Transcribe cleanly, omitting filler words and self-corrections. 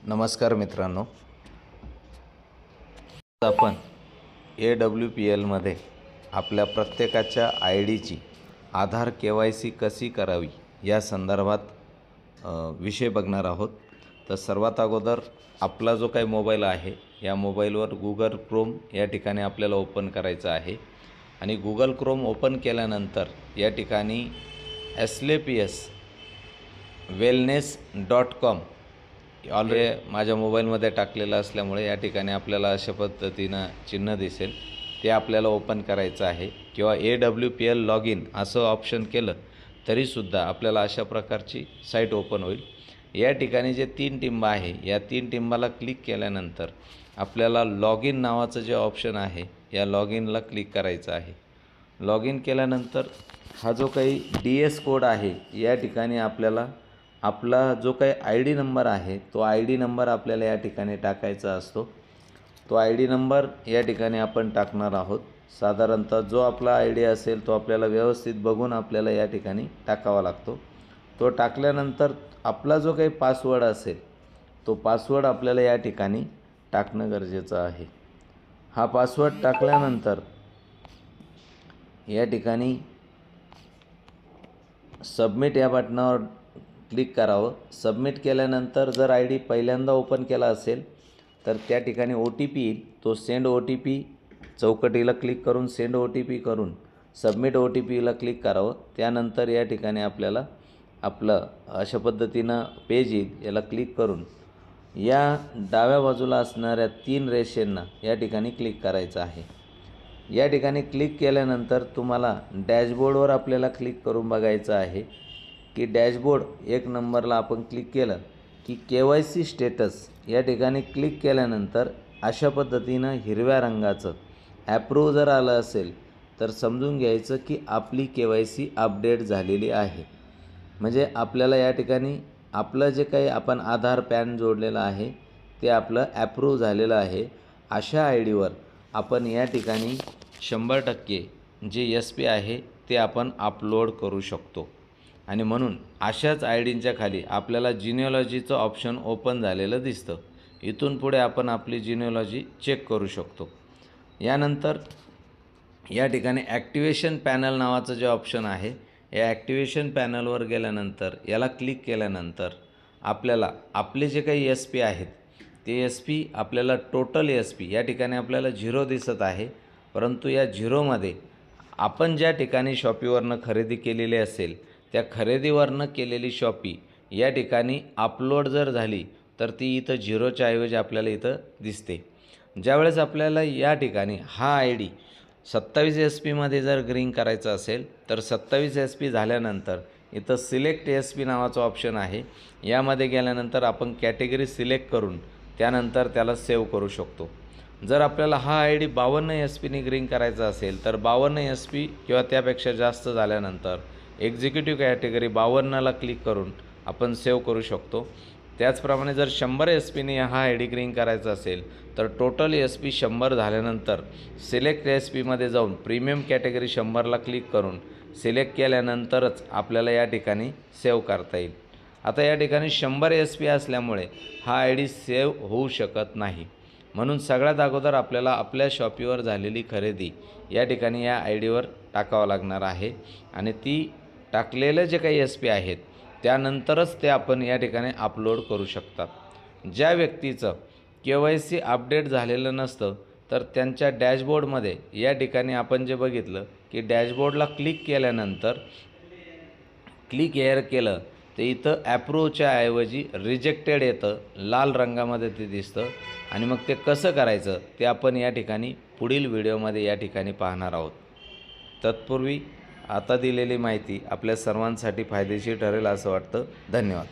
नमस्कार मित्रांनो, आपण AWPL मध्ये आपल्या प्रत्येकाच्या ID ची आधार KYC कशी करावी या संदर्भात विषय बघणार आहोत। तर सर्वात अगोदर आपला जो काही मोबाईल आहे या मोबाईलवर Google Chrome या ठिकाणी आपल्याला ओपन करायचं आहे आणि Google Chrome ओपन केल्यानंतर या ठिकाणी sleps-wellness.com ऑलरेडी माझ्या मोबाईलमध्ये टाकलेलं असल्यामुळे या ठिकाणी आपल्याला अशा पद्धतीने चिन्ह दिसेल, ते आपल्याला ओपन करायचं आहे किंवा AWPL लॉगिन असं ऑप्शन केलं तरी सुद्धा आपल्याला अशा प्रकारची साईट ओपन होईल। या ठिकाणी जे 3 टिंब आहे या 3 टिंबाला क्लिक केल्यानंतर आपल्याला लॉगिन नावाचं जे ऑप्शन आहे या लॉगिनला क्लिक करायचं आहे। लॉगिन केल्यानंतर हा जो काही DS कोड आहे या ठिकाणी आपल्याला आपला जो काही ID नंबर आहे तो ID नंबर आपल्याला या ठिकाणी टाकायचा असतो। तो ID नंबर या ठिकाणी आपण टाकणार आहोत। साधारणतः जो आपला ID असेल तो आपल्याला व्यवस्थित बघून आपल्याला या ठिकाणी टाकावा लागतो। तो टाकल्यानंतर आपला जो काही पासवर्ड असेल तो पासवर्ड आपल्याला या ठिकाणी टाकणं गरजेचं आहे। हा पासवर्ड टाकल्यानंतर या ठिकाणी सबमिट या बटनावर क्लिक करावं। सबमिट केल्यानंतर जर ID पहिल्यांदा ओपन केला असेल तर त्या ठिकाणी OTP येईल, तो सेंड OTP चौकटीला क्लिक करून सेंड OTP करून सबमिट OTPला क्लिक करावं। त्यानंतर या ठिकाणी आपल्याला आपलं अशा पद्धतीनं पेज येईल, याला क्लिक करून या डाव्या बाजूला असणाऱ्या 3 रेषांना या ठिकाणी क्लिक करायचं आहे। या ठिकाणी क्लिक केल्यानंतर तुम्हाला डॅशबोर्डवर आपल्याला क्लिक करून बघायचं आहे की डॅशबोर्ड 1 नंबरला आपण क्लिक केलं की KYC स्टेटस या ठिकाणी क्लिक केल्यानंतर अशा पद्धतीनं हिरव्या रंगाचं ॲप्रूव्ह जर आलं असेल तर समजून घ्यायचं की आपली KYC अपडेट झालेली आहे। म्हणजे आपल्याला या ठिकाणी आपलं जे काही आपण आधार पॅन जोडलेलं आहे ते आपलं ॲप्रूव्ह झालेलं आहे। अशा IDवर आपण या ठिकाणी 100% जे SP आहे ते आपण अपलोड करू शकतो आणि म्हणून अशाच IDच्या खाली आपल्याला जिनिओलॉजीचं ऑप्शन ओपन झालेलं दिसतं। इथून पुढे आपण आपली जिनिओलॉजी चेक करू शकतो। यानंतर या ठिकाणी ॲक्टिवेशन पॅनल नावाचं जे ऑप्शन आहे या ॲक्टिवेशन पॅनलवर गेल्यानंतर याला क्लिक केल्यानंतर आपल्याला आपले जे काही SP आहेत ते SP आपल्याला टोटल SP या ठिकाणी आपल्याला 0 दिसत आहे, परंतु या 0मध्ये आपण ज्या ठिकाणी शॉपीवरनं खरेदी केलेली असेल त्या खरेदीवरनं केलेली शॉपी या ठिकाणी अपलोड जर झाली तर ती इथं 0च्या ऐवजी आपल्याला इथं दिसते। ज्यावेळेस आपल्याला या ठिकाणी हा ID 27 SP मध्ये जर ग्रीन करायचा असेल तर 27 SP झाल्यानंतर इथं सिलेक्ट SP नावाचं ऑप्शन आहे। यामध्ये गेल्यानंतर आपण कॅटेगरी सिलेक्ट करून त्यानंतर त्याला सेव्ह करू शकतो। जर आपल्याला हा ID 52 SPने ग्रीन करायचा असेल तर 52 SP किंवा त्यापेक्षा जास्त झाल्यानंतर एक्झिक्युटिव्ह कॅटेगरी 52ला क्लिक करून आपण सेव्ह करू शकतो। त्याचप्रमाणे जर 100 SPने हा ID ग्रीन करायचा असेल तर टोटल SP 100 झाल्यानंतर सिलेक्ट SPमध्ये जाऊन प्रीमियम कॅटेगरी 100ला क्लिक करून सिलेक्ट केल्यानंतरच आपल्याला या ठिकाणी सेव्ह करता येईल। आता या ठिकाणी 100 SP असल्यामुळे हा ID सेव्ह होऊ शकत नाही, म्हणून सगळ्यात अगोदर आपल्याला आपल्या शॉपीवर झालेली खरेदी या ठिकाणी या IDवर टाकावं लागणार आहे आणि ती टाकलेले जे काही SP आहेत त्यानंतरच ते आपण या ठिकाणी अपलोड करू शकतात। ज्या व्यक्तीचं KYC अपडेट झालेलं नसतं तर त्यांच्या डॅशबोर्डमध्ये या ठिकाणी आपण जे बघितलं की डॅशबोर्डला क्लिक केल्यानंतर क्लिक हेअर केलं तर इथं ॲप्रूव्हच्या ऐवजी रिजेक्टेड येतं, लाल रंगामध्ये ते दिसतं आणि मग ते कसं करायचं ते आपण या ठिकाणी पुढील व्हिडिओमध्ये या ठिकाणी पाहणार आहोत। तत्पूर्वी आता दिलेली माहिती आपल्या सर्वांसाठी फायदेशीर ठरेल असं वाटतं। धन्यवाद।